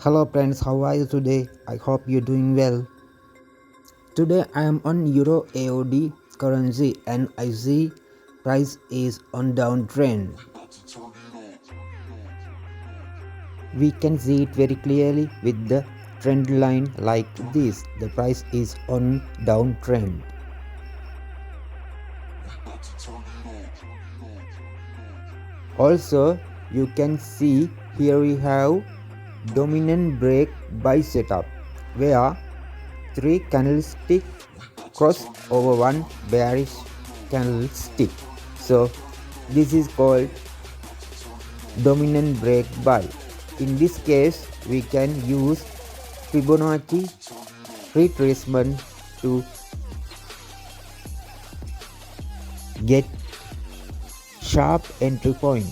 Hello friends, how are you today? I hope you're doing well. Today I am on EURAUD currency and I see price is on downtrend. We can see it very clearly with the trend line like this. The price is on downtrend. Also, you can see here we have Dominen Break buy setup where 3 candlestick cross over one bearish candlestick. So this is called Dominen Break buy. In this case, we can use Fibonacci retracement to get sharp entry point.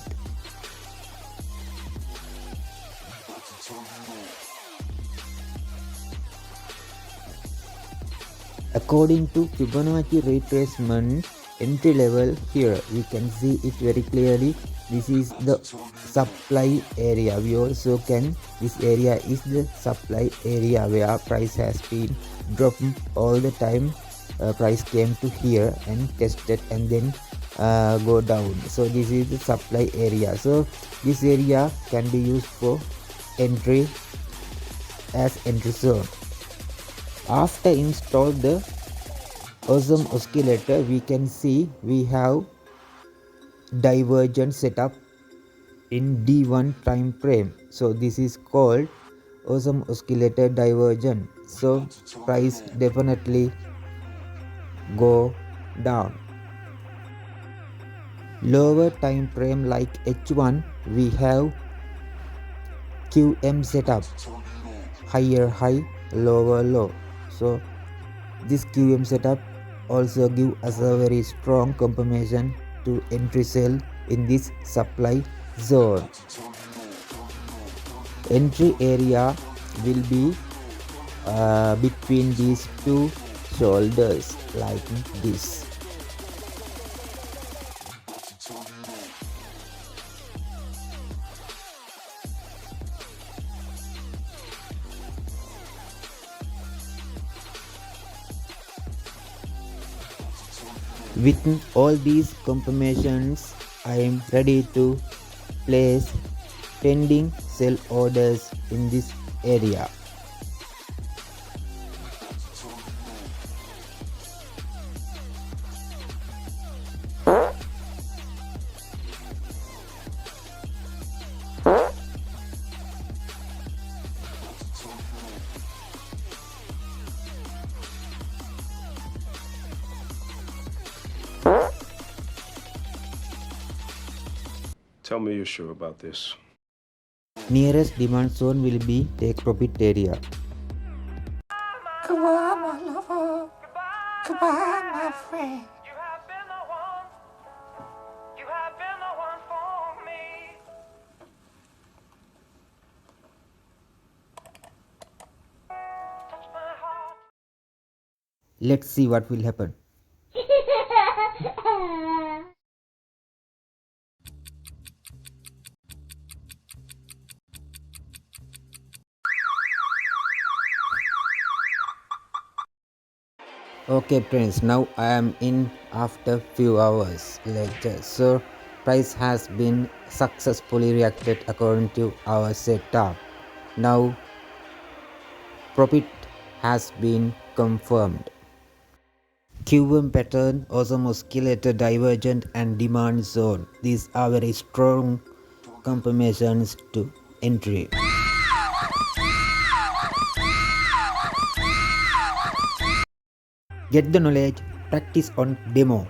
According to Fibonacci retracement entry level, here we can see it very clearly. This is the supply area. We also can, this area is the supply area where price has been dropping all the time. Price came to here and tested and then go down. So this is the supply area. So this area can be used for entry as entry zone. After install the awesome oscillator, we can see we have divergence setup in D1 time frame. So this is called awesome oscillator divergence. So price definitely go down. Lower time frame like H1, we have QM setup, higher high, lower low. So this QM setup also give us a very strong confirmation to entry sell in this supply zone. Entry area will be between these two shoulders like this. With all these confirmations, I am ready to place pending sell orders in this area. Tell me you're sure about this. Nearest demand zone will be take profit area. Goodbye, my lover. Goodbye, my friend. You have been the one. You have been the one for me. Touch my heart. Let's see what will happen. Okay friends, now I am in after few hours later. So price has been successfully reacted according to our setup. Now profit has been confirmed. QM pattern, awesome oscillator, divergent and demand zone. These are very strong confirmations to entry. Get the knowledge, practice on demo.